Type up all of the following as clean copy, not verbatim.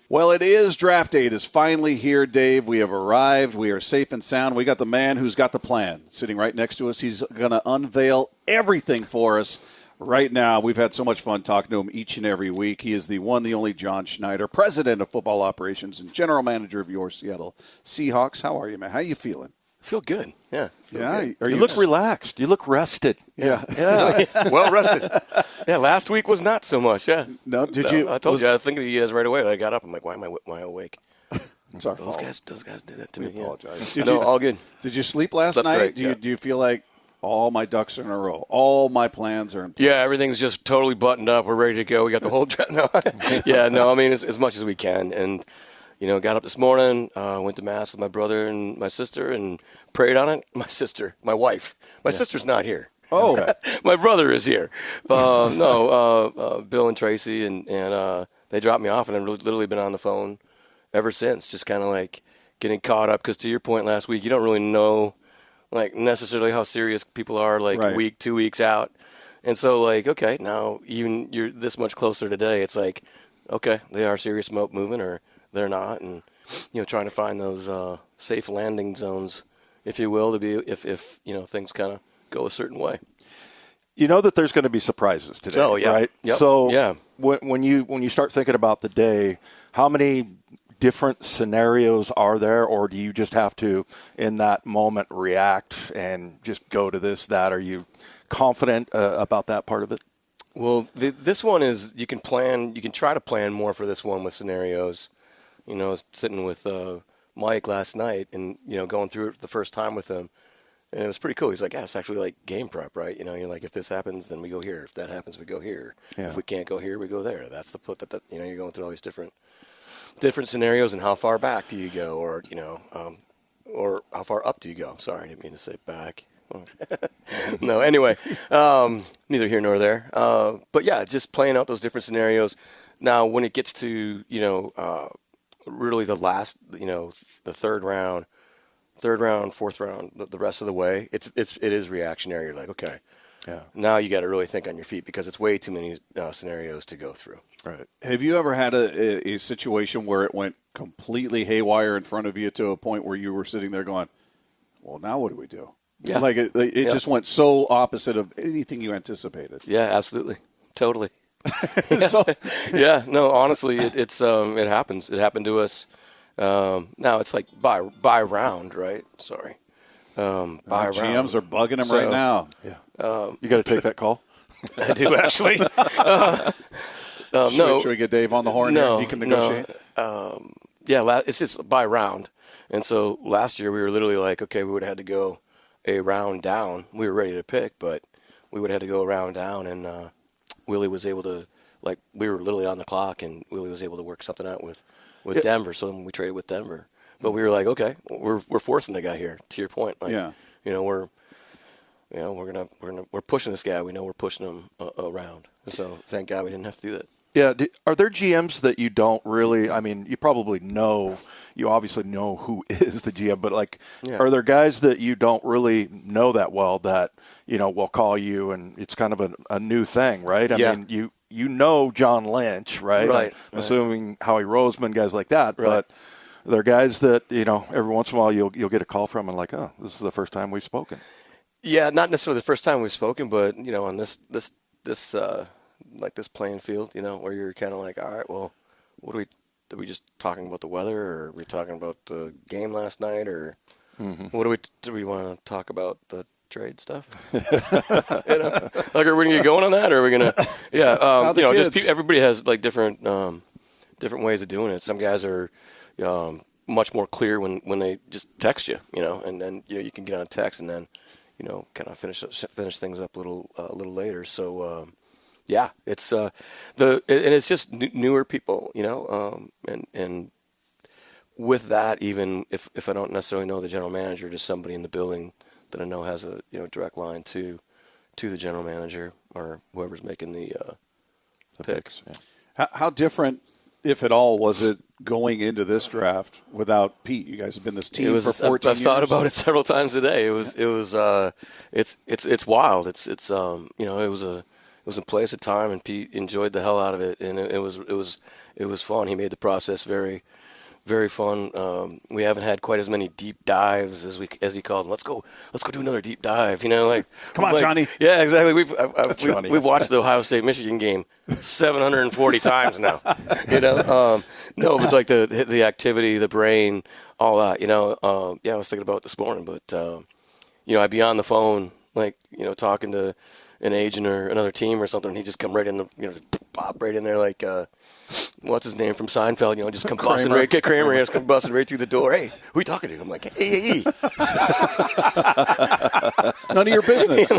Well, it is draft day. It is finally here, Dave. We have arrived. We are safe and sound. We got the man who's got the plan sitting right next to us. He's going to unveil everything for us right now. We've had so much fun talking to him each and every week. He is the one, the only John Schneider, president of football operations and general manager of your Seattle Seahawks. How are you, man? How are you feeling? I feel good. Yeah. Yeah. You look relaxed. You look rested. Yeah. Well rested. Yeah. Last week was not so much. Yeah. No. Did you? I told you. I was thinking of you guys right away. I got up. I'm like, why am I awake? It's our Those fault. guys did it to We me. apologize. Yeah. All good. Did you sleep last Slept night? great, Do you feel like all my ducks are in a row? All my plans are in place? Yeah, everything's just totally buttoned up. We're ready to go. We got the whole draft. No. Yeah, no, I mean, as much as we can. And, got up this morning, went to Mass with my brother and my sister and prayed on it. My wife. My sister's not here. Oh. My brother is here. Bill and Tracy, and they dropped me off, and I've literally been on the phone ever since, just kind of like getting caught up. Because to your point last week, you don't really know like necessarily how serious people are like right. a week, 2 weeks out. And so like, okay, now even you're this much closer today, it's like, okay, they are serious about moving or they're not. And, trying to find those safe landing zones, if you will, to be if things kind of go a certain way. You know that there's going to be surprises today, oh, yeah. right? Yep. So yeah. when you start thinking about the day, how many different scenarios are there, or do you just have to, in that moment, react and just go to this, that? Are you confident about that part of it? Well, this one is you can try to plan more for this one with scenarios. I was sitting with Mike last night and, going through it the first time with him. And it was pretty cool. He's like, yeah, it's actually like game prep, right? You're like, if this happens, then we go here. If that happens, we go here. Yeah. If we can't go here, we go there. That's the put that you're going through all these different scenarios and how far back do you go, or or how far up do you go? Sorry, I didn't mean to say back. No, anyway, neither here nor there. But yeah, just playing out those different scenarios. Now, when it gets to really the last, the third round, fourth round, the rest of the way, it is reactionary. You're like, okay, yeah. Now you got to really think on your feet because it's way too many scenarios to go through. Right. Have you ever had a situation where it went completely haywire in front of you to a point where you were sitting there going, well, now what do we do? Yeah. Like it just went so opposite of anything you anticipated. Yeah, absolutely. Totally. So, yeah, no, honestly, it happens. It happened to us. Now it's like by round, right? Sorry. By round. GMs are bugging him right now. Yeah. You got to take that call? I do, actually. Should we get Dave on the horn here? He can negotiate? Yeah, it's just by round. And so last year we were literally like, okay, we would have had to go a round down. We were ready to pick, but we would have had to go a round down, and Willie was able to, like, we were literally on the clock, and Willie was able to work something out with Denver. So then we traded with Denver. But we were like, okay, we're forcing the guy here. To your point, like, we're pushing this guy. We know we're pushing him around. So thank God we didn't have to do that. Yeah. Are there GMs that you don't really? I mean, you probably know. You obviously know who is the GM, but are there guys that you don't really know that well that will call you, and it's kind of a new thing, right? I mean, you know John Lynch, right? Right. I'm assuming Howie Roseman, guys like that, right. But there are guys that every once in a while you'll get a call from and like, oh, this is the first time we've spoken. Yeah, not necessarily the first time we've spoken, but on this like this playing field, where you're kind of like, all right, well, are we just talking about the weather, or are we talking about the game last night, or do we want to talk about the trade stuff? Like, are we going to get going on that, or are we going to? Yeah, everybody has like different ways of doing it. Some guys are much more clear when they just text you, and then you can get on text and then kind of finish things up a little later. So. Yeah, it's and it's just newer people, and with that, even if I don't necessarily know the general manager, just somebody in the building that I know has a direct line to the general manager or whoever's making the picks. Yeah. How different, if at all, was it going into this draft without Pete? You guys have been this team for 14 years. I've thought about it several times today. It's wild. It was in place at the time, and Pete enjoyed the hell out of it, and it was fun. He made the process very, very fun. We haven't had quite as many deep dives as he called them. Let's go do another deep dive. Like, come on, Johnny. Yeah, exactly. We've watched the Ohio State Michigan game 740 times now. No, but like the activity, the brain, all that. I was thinking about it this morning, but I'd be on the phone, like talking to an agent or another team or something, and he'd just come right in pop right in there like what's his name from Seinfeld, just come busting right, Kramer, just come busting right through the door. Hey, who are you talking to? I'm like, hey. None of your business.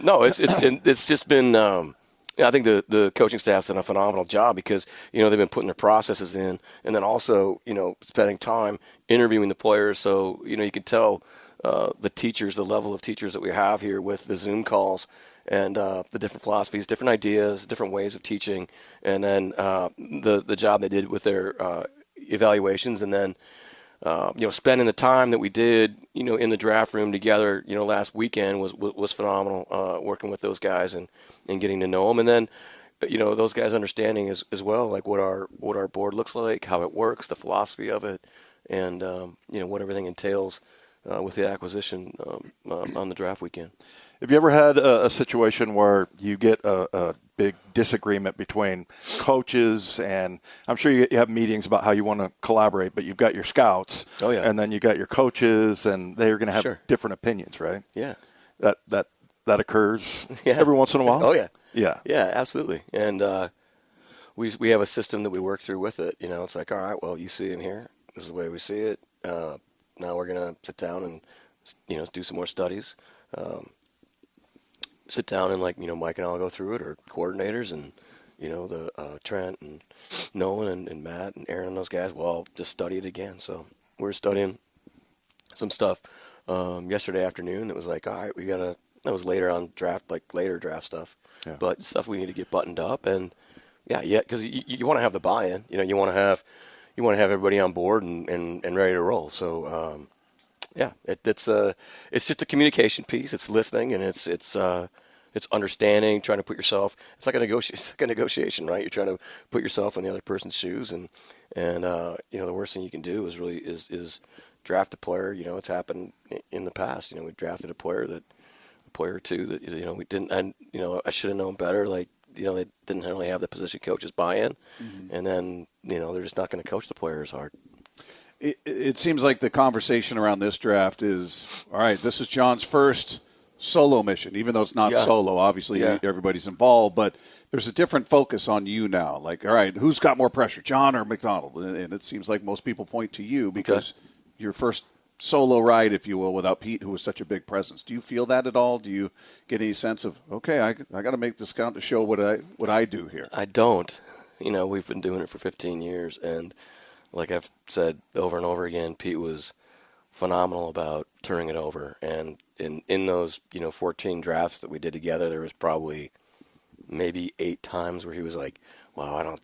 No, it's just been. I think the coaching staff's done a phenomenal job because they've been putting their processes in, and then also spending time interviewing the players, so you can tell the teachers, the level of teachers that we have here with the Zoom calls. And the different philosophies, different ideas, different ways of teaching, and then the job they did with their evaluations, and then spending the time that we did in the draft room together last weekend was phenomenal, working with those guys and getting to know them, and then those guys understanding as well like what our board looks like, how it works, the philosophy of it, and what everything entails with the acquisition on the draft weekend. Have you ever had a situation where you get a big disagreement between coaches, and I'm sure you have meetings about how you want to collaborate, but you've got your scouts, and then you got your coaches, and they're going to have different opinions, right? Yeah. That occurs every once in a while? Oh, yeah. Yeah. Yeah, absolutely. And we have a system that we work through with it. It's like, all right, well, you see in here, this is the way we see it. Now we're going to sit down and, do some more studies. Sit down and Mike and I'll go through it, or coordinators, and the Trent and Nolan and Matt and Aaron and those guys will all just study it again. So we're studying some stuff yesterday afternoon. It was like, all right, that was later on draft, later draft stuff, but stuff we need to get buttoned up, and because you want to have the buy-in. You want to have everybody on board and ready to roll. So. It's just a communication piece. It's listening, and it's understanding, trying to put yourself. It's like a negotiation, right? You're trying to put yourself in the other person's shoes, and the worst thing you can do is draft a player. It's happened in the past. We drafted a player or two that we didn't, and I should have known better. They didn't really have the position coach's buy-in, and then they're just not going to coach the player as hard. It seems like the conversation around this draft is, all right, this is John's first solo mission, even though it's not solo. Obviously, everybody's involved, but there's a different focus on you now. Like, all right, who's got more pressure, John or McDonald? And it seems like most people point to you because your first solo ride, if you will, without Pete, who was such a big presence. Do you feel that at all? Do you get any sense of, okay, I got to make this count to show what I do here? I don't. We've been doing it for 15 years, and like I've said over and over again, Pete was phenomenal about turning it over. And in those, 14 drafts that we did together, there was probably maybe 8 times where he was like, wow, I don't,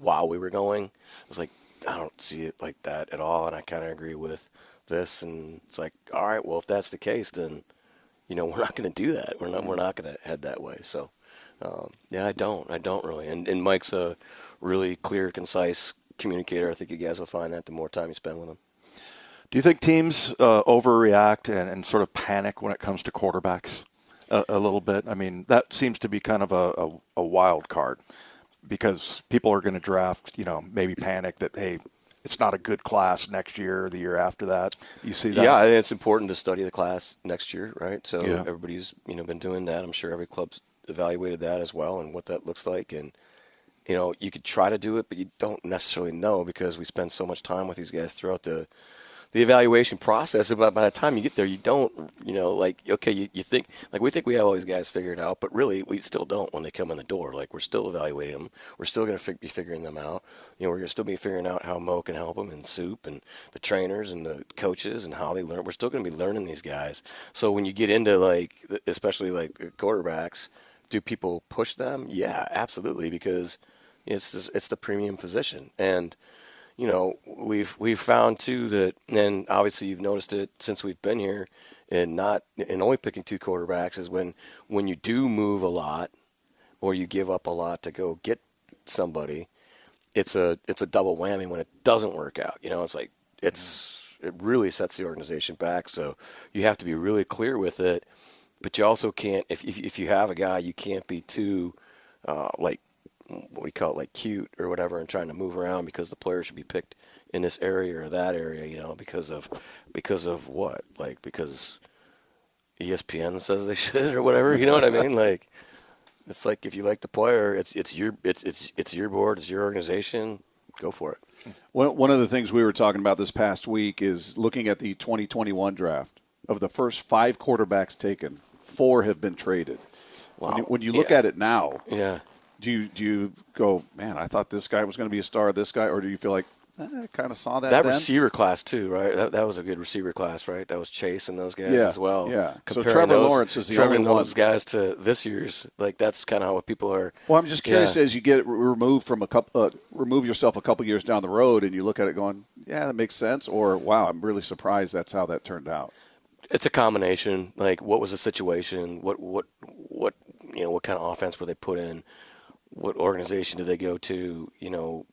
while we were going, I was like, I don't see it like that at all. And I kind of agree with this. And it's like, all right, well, if that's the case, then, we're not going to do that. We're not going to head that way. So, I don't really. And Mike's a really clear, concise communicator. I think you guys will find that the more time you spend with him. Do you think teams overreact and sort of panic when it comes to quarterbacks a little bit? I mean, that seems to be kind of a wild card because people are going to draft, maybe panic that, hey, it's not a good class next year or the year after that. You see that? Yeah, I think it's important to study the class next year, right? So everybody's, been doing that. I'm sure every club's evaluated that as well and what that looks like. And you could try to do it, but you don't necessarily know because we spend so much time with these guys throughout the evaluation process. But by the time you get there, you don't, you think, we think we have all these guys figured out, but really we still don't when they come in the door. We're still evaluating them. We're still going to be figuring them out. We're going to still be figuring out how Mo can help them and Soup and the trainers and the coaches and how they learn. We're still going to be learning these guys. So when you get into, especially quarterbacks, do people push them? Yeah, absolutely, because it's the premium position. And, we've found too that, and obviously you've noticed it since we've been here, and only picking 2 quarterbacks is when you do move a lot, or you give up a lot to go get somebody, it's a double whammy when it doesn't work out. It's like it really sets the organization back. So you have to be really clear with it, but you also can't, if you have a guy, you can't be too like, what we call it, like cute or whatever, and trying to move around because the player should be picked in this area or that area, because of what? Like, because ESPN says they should or whatever, you know what I mean? Like, it's like, if you like the player, it's your board, it's your organization, go for it. One of the things we were talking about this past week is looking at the 2021 draft. Of the first 5 quarterbacks taken, 4 have been traded. Wow. When you look at it now, yeah. Do you go, man, I thought this guy was going to be a star, this guy, or do you feel like, I kind of saw that then? Receiver class too, right? That was a good receiver class, right? That was Chase and those guys as well. Yeah. So Comparing Trevor Lawrence is the only one. those guys to this year's, like, that's kind of how people are. Well, I'm just curious, as you get removed from remove yourself a couple years down the road, and you look at it going, yeah, that makes sense, or wow, I'm really surprised that's how that turned out. It's a combination. Like, what was the situation? What kind of offense were they put in? What organization did they go to?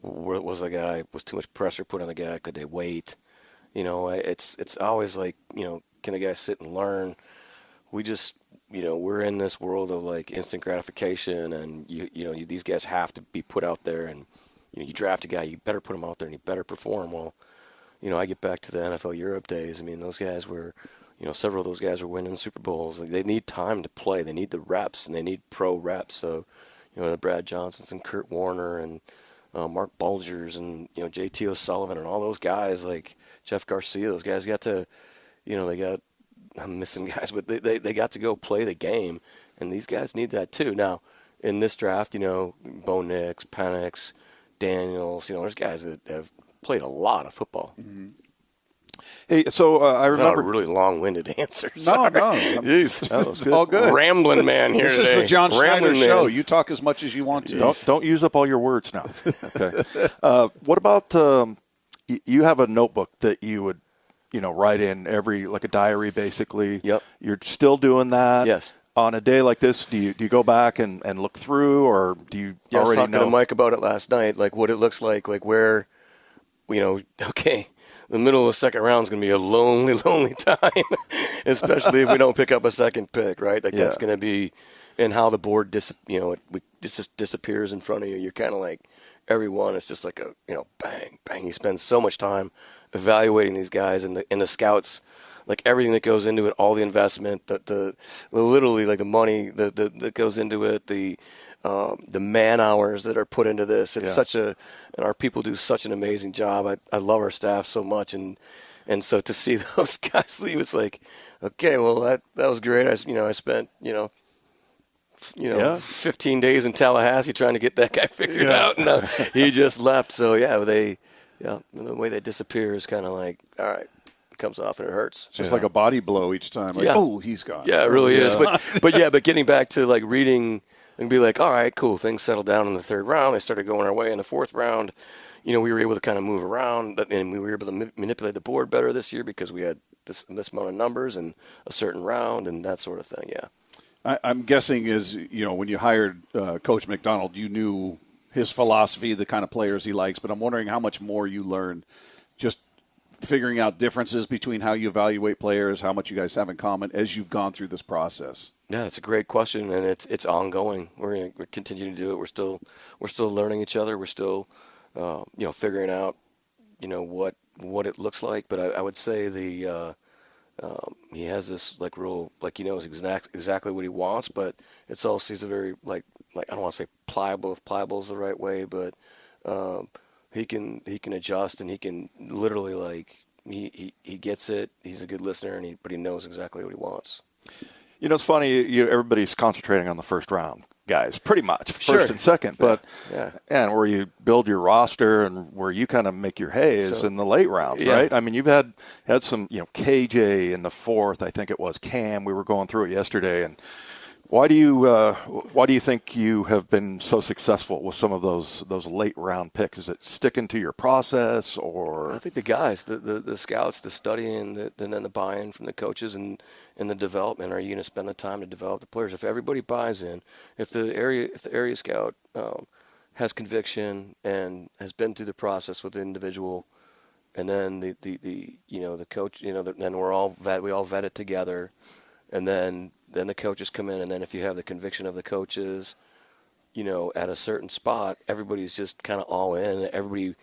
Where was the guy? Was too much pressure put on the guy? Could they wait? It's always like, can the guy sit and learn? We just, we're in this world of like instant gratification, and these guys have to be put out there, and you draft a guy, you better put him out there, and he better perform. Well, I get back to the NFL Europe days. I mean, those guys were, several of those guys were winning Super Bowls. Like, they need time to play. They need the reps, and they need pro reps. So, the Brad Johnsons and Kurt Warner and Mark Bulgers and, J.T. O'Sullivan and all those guys, like Jeff Garcia, those guys got to, I'm missing guys, but they got to go play the game, and these guys need that too. Now, in this draft, Bo Nix, Penix, Daniels, there's guys that have played a lot of football. Mm-hmm. Hey, so I remember a really long-winded answer. No. Jeez, that was all good. Rambling man here. This today. is the John Schneider show. Man. You talk as much as you want to. Don't use up all your words now. Okay. What about you have a notebook that you would, write in like a diary, basically. Yep. You're still doing that. Yes. On a day like this, do you go back and look through, or do you already know? I was talking to Mike about it last night, like what it looks like where, okay. The middle of the second round is going to be a lonely, lonely time, especially if we don't pick up a second pick, right? Like, that's going to be, and how the board it just disappears in front of you. You're kind of like, everyone is just like a, bang, bang. You spend so much time evaluating these guys and the scouts, like everything that goes into it, all the investment, the literally like the money that goes into it, the man hours that are put into this. It's and our people do such an amazing job. I love our staff so much, and so to see those guys leave, it's like, okay, well that was great. I spent 15 days in Tallahassee trying to get that guy figured out, and he just left. So the way they disappear is kind of like, all right, it comes off and it hurts. It's just like a body blow each time. Like, oh, he's gone. Yeah, it really is. But getting back to like reading. And be like, all right, cool. Things settled down in the 3rd round. They started going our way in the 4th round. We were able to kind of move around, and we were able to manipulate the board better this year because we had this amount of numbers and a certain round and that sort of thing. Yeah. I'm guessing when you hired Coach McDonald, you knew his philosophy, the kind of players he likes. But I'm wondering how much more you learned just figuring out differences between how you evaluate players, how much you guys have in common as you've gone through this process. Yeah, it's a great question, and it's ongoing. We're continuing to do it. We're still learning each other. We're still, figuring out, what it looks like. But I would say he has this like real, like he knows exactly what he wants. But it's also he's a very like I don't want to say pliable if pliable is the right way, but he can adjust, and he can literally like he gets it. He's a good listener, but he knows exactly what he wants. It's funny. Everybody's concentrating on the 1st round guys, pretty much first and second. But and where you build your roster and where you kind of make your hay is in the late rounds, right? I mean, you've had some, KJ in the 4th. I think it was Cam. We were going through it yesterday, and Why do you think you have been so successful with some of those late round picks? Is it sticking to your process, or? I think the guys, the scouts, the studying, and then the buy-in from the coaches and the development. Are you going to spend the time to develop the players? If everybody buys in, if the area scout has conviction and has been through the process with the individual, and then the coach, then we all vet it together, and then the coaches come in, and then if you have the conviction of the coaches, at a certain spot, everybody's just kind of all in. Everybody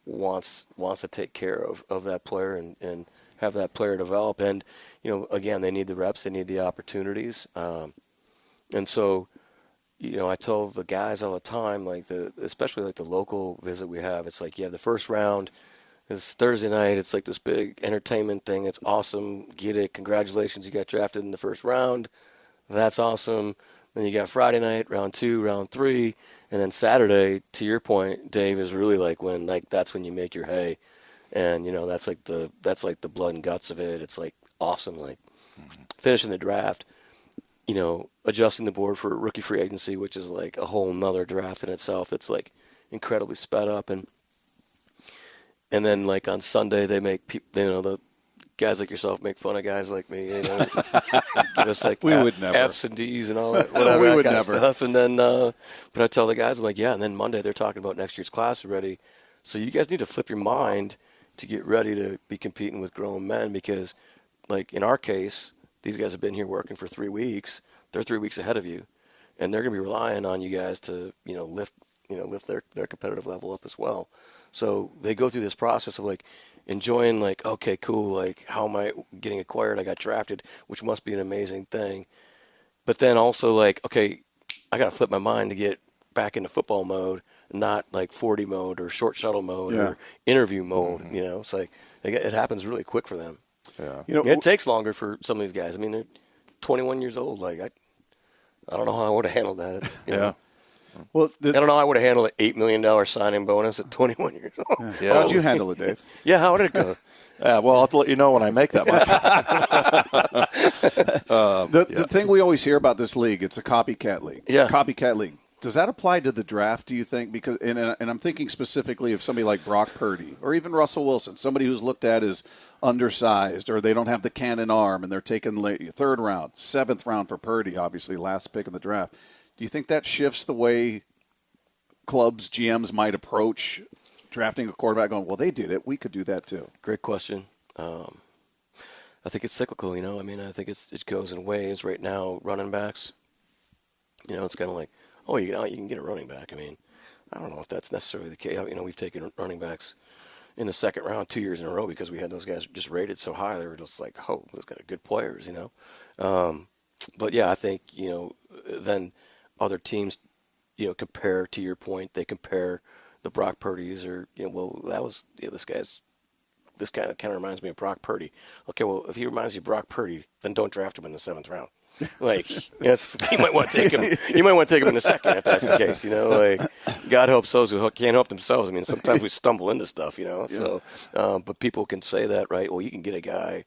wants to take care of that player and have that player develop. And, again, they need the reps, they need the opportunities. And so, I tell the guys all the time, especially the local visit we have, it's like, the first round is Thursday night. It's like this big entertainment thing. It's awesome. Get it. Congratulations. You got drafted in the first round. That's awesome. Then you got Friday night, round 2, round 3. And then Saturday, to your point, Dave, is really that's when you make your hay. And, that's like the blood and guts of it. It's like awesome. Finishing the draft, adjusting the board for rookie free agency, which is like a whole nother draft in itself. That's like incredibly sped up. And then on Sunday, they make the guys like yourself make fun of guys like me. Give us we would never. F's and D's and all that, whatever we that would kind never. of stuff. And then, but I tell the guys, I'm like, and then Monday they're talking about next year's class already. So you guys need to flip your mind to get ready to be competing with grown men, because, in our case, these guys have been here working for 3 weeks. They're 3 weeks ahead of you, and they're going to be relying on you guys to lift their competitive level up as well. So they go through this process of enjoying okay, cool, how am I getting acquired? I got drafted, which must be an amazing thing. But then also okay, I got to flip my mind to get back into football mode, not 40 mode or short shuttle mode or interview mode. Mm-hmm. It's it happens really quick for them. Yeah. It takes longer for some of these guys. I mean, they're 21 years old. I don't know how I would have handled that. Yeah. Well, I don't know how I would have handled an $8 million signing bonus at 21 years old. Yeah. How would you handle it, Dave? Yeah, how would it go? Yeah, well, I'll have to let you know when I make that much. The thing we always hear about this league, it's a copycat league. Yeah. Copycat league. Does that apply to the draft, do you think? Because and I'm thinking specifically of somebody like Brock Purdy or even Russell Wilson, somebody who's looked at as undersized, or they don't have the cannon arm, and they're taking third round, 7th round for Purdy, obviously last pick in the draft. Do you think that shifts the way clubs, GMs might approach drafting a quarterback, going, well, they did it, we could do that too? Great question. I think it's cyclical, I mean, I think it goes in waves. Right now, running backs, it's kind of like, oh, you can get a running back. I mean, I don't know if that's necessarily the case. We've taken running backs in the second round 2 years in a row because we had those guys just rated so high. They were just like, oh, those guys are good players, But, yeah, I think, then other teams, compare, to your point, they compare the Brock Purdy's or, well, that was, this guy kind of reminds me of Brock Purdy. Okay, well, if he reminds you of Brock Purdy, then don't draft him in the 7th round. You might want to take him. You might want to take him in a second if that's the case. God helps those who can't help themselves. I mean, sometimes we stumble into stuff. So, but people can say that, right? Well, you can get a guy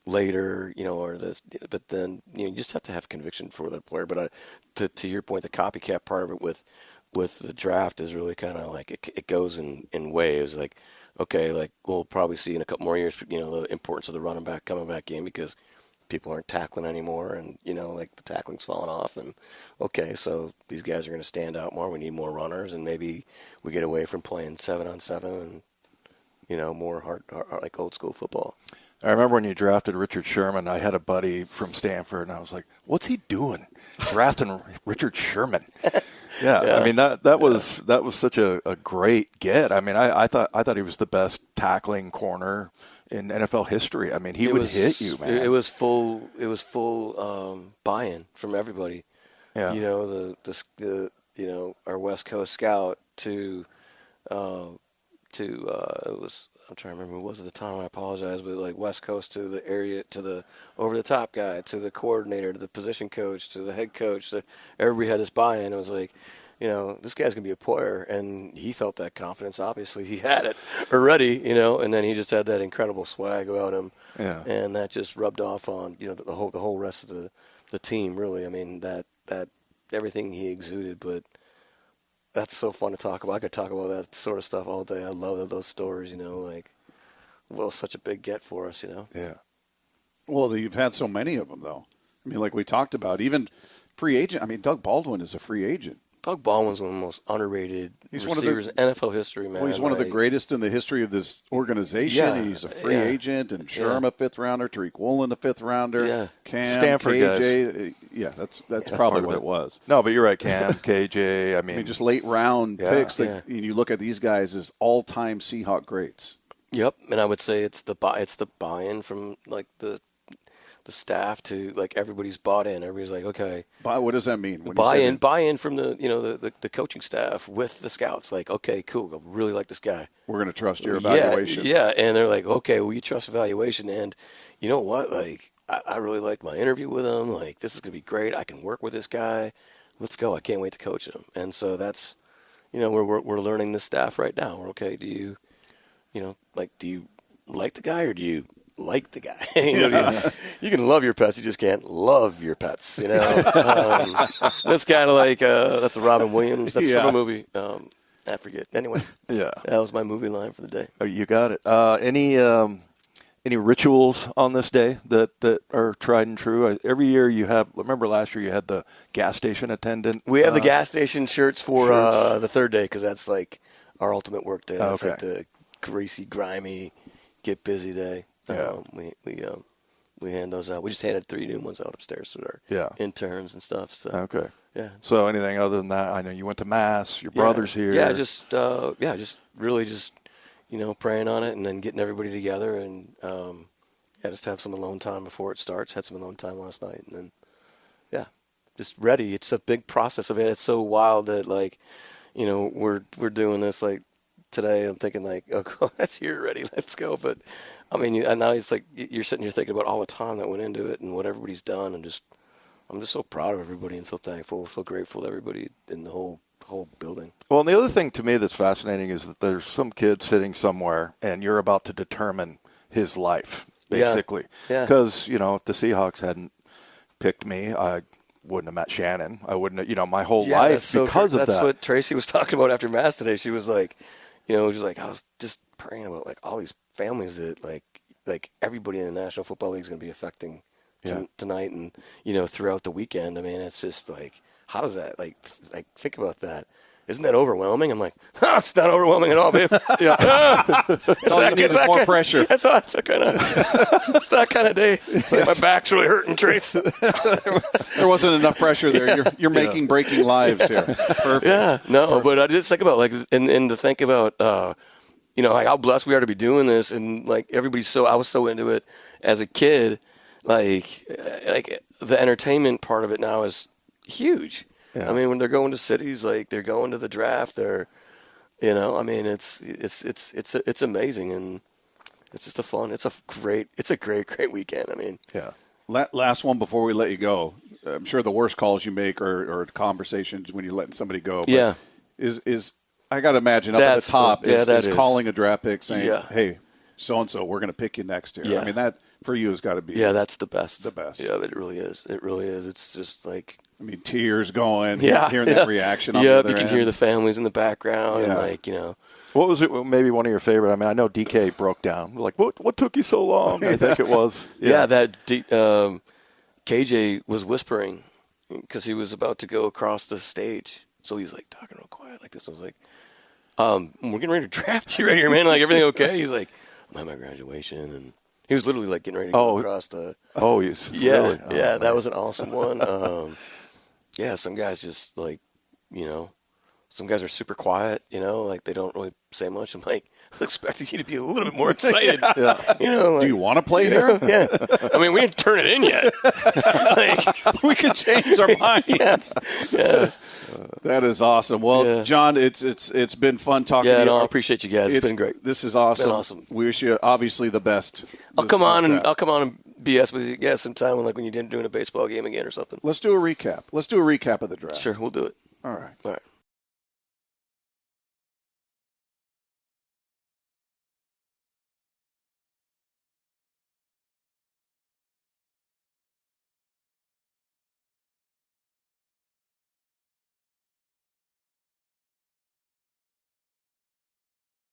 later, or this, but then you just have to have conviction for that player. But to your point, the copycat part of it with the draft is really kind of it goes in waves. Okay, we'll probably see in a couple more years, the importance of the running back coming back in because people aren't tackling anymore, and the tackling's falling off, and okay, so these guys are going to stand out more. We need more runners, and maybe we get away from playing 7-on-7 and more hard old school football. I remember when you drafted Richard Sherman, I had a buddy from Stanford, and I was like, what's he doing drafting Richard Sherman? Yeah, I mean that was such a great get. I mean, I thought he was the best tackling corner in NFL history. I mean, he would hit you, man. It was full buy-in from everybody. Yeah. Our West Coast scout to it was, I'm trying to remember who it was at the time. I apologize, but West Coast to the area, to the over-the-top guy, to the coordinator, to the position coach, to the head coach. Everybody had this buy-in. It was this guy's going to be a player, and he felt that confidence. Obviously, he had it already, and then he just had that incredible swag about him, and that just rubbed off on, the whole rest of the team, really. I mean, that that everything he exuded. But that's so fun to talk about. I could talk about that sort of stuff all day. I love those stories, you know, like, well, such a big get for us, you know. Yeah. Well, you've had so many of them, though. I mean, like we talked about, even free agent. I mean, Doug Baldwin is a free agent. Doug Baldwin's one of the most underrated receivers in NFL history, man. Well, he's one of the greatest in the history of this organization. Yeah, He's a free agent, and Sherm a fifth rounder, Tariq Woolen a fifth rounder, Cam, Stanford KJ. guys. Yeah, that's probably what it was. No, but you're right, Cam, KJ. I mean, just late round picks. And you look at these guys as all-time Seahawk greats. Yep, and I would say it's the buy-in from like the staff to like everybody's bought in. Everybody's like, okay. What does that mean? Buy in from the coaching staff with the scouts. Like, okay, cool. I really like this guy. We're going to trust your evaluation. Yeah, and they're like, okay, well, you trust evaluation, and you know what? Like, I really like my interview with him. Like, this is going to be great. I can work with this guy. Let's go. I can't wait to coach him. And so that's, we're learning this staff right now. We're okay. Do you like the guy or do you like the guy? You can love your pets, you just can't love your pets. That's kind of like that's a Robin Williams. That's from a movie. I forget. Anyway, that was my movie line for the day. Oh, you got it. Any rituals on this day that are tried and true? Every year you have. Remember last year you had the gas station attendant. We have the gas station shirts for the third day because that's like our ultimate work day. That's like the greasy, grimy, get busy day. We hand those out. We just handed 3 new ones out upstairs to our interns and stuff. So okay. Yeah. So anything other than that? I know you went to mass. Your brother's here. Yeah. Just really praying on it and then getting everybody together and just have some alone time before it starts. Had some alone time last night and then just ready. It's a big process of it. It's so wild that like we're doing this like today. I'm thinking like, oh, that's here already. Let's go. But I mean, and now it's like you're sitting here thinking about all the time that went into it and what everybody's done, and I'm just so proud of everybody and so thankful, so grateful to everybody in the whole building. Well, and the other thing to me that's fascinating is that there's some kid sitting somewhere, and you're about to determine his life, basically. Yeah. Because if the Seahawks hadn't picked me, I wouldn't have met Shannon. I wouldn't have, my whole life because of that. That's what Tracy was talking about after Mass today. She was like, I was just praying about like all these families that like everybody in the National Football League is going to be affecting tonight and throughout the weekend. I mean, it's just like, how does that like think about that? Isn't that overwhelming? I'm like, it's not overwhelming at all, babe. It's all you need is more pressure. It's that kind of day. Like, my back's really hurting, Trace. There wasn't enough pressure there. You're making breaking lives here. Perfect. Yeah, no, Perfect. But I just think about like, and to think about, like how blessed we are to be doing this, and like I was so into it as a kid, like the entertainment part of it now is huge. Yeah. I mean, when they're going to cities, like they're going to the draft, they're, I mean, it's amazing, and it's just it's a great weekend. I mean, Last one before we let you go. I'm sure the worst calls you make are conversations when you're letting somebody go. But is I got to imagine up at the top is calling a draft pick saying, "Hey, so and so, we're going to pick you next year." Yeah. I mean, that for you has got to be that's the best. The best. Yeah, it really is. It really is. It's just like. I mean, tears going, hearing that reaction. On the other you can end. hear the families in the background, and like What was it? Maybe one of your favorite. I mean, I know DK broke down. Like, what took you so long? I think it was. KJ was whispering because he was about to go across the stage, so he's like talking real quiet like this. I was like, "We're getting ready to draft you right here, man. Like, everything okay?" He's like, "I'm at my graduation," and he was literally like getting ready to go across the. Oh, he's really? That was an awesome one. Some guys just like, some guys are super quiet, like they don't really say much. I'm like, I was expecting you to be a little bit more excited. Do you want to play here? Yeah. I mean, we didn't turn it in yet. We could change our minds. Yeah. That is awesome. Well, John, it's been fun talking to you. I appreciate you guys. It's been great. This is awesome. Been awesome. We wish you obviously the best. I'll come on and BS with you guys sometime when you're doing a baseball game again or something. Let's do a recap. Let's do a recap of the draft. Sure, we'll do it. All right. All right.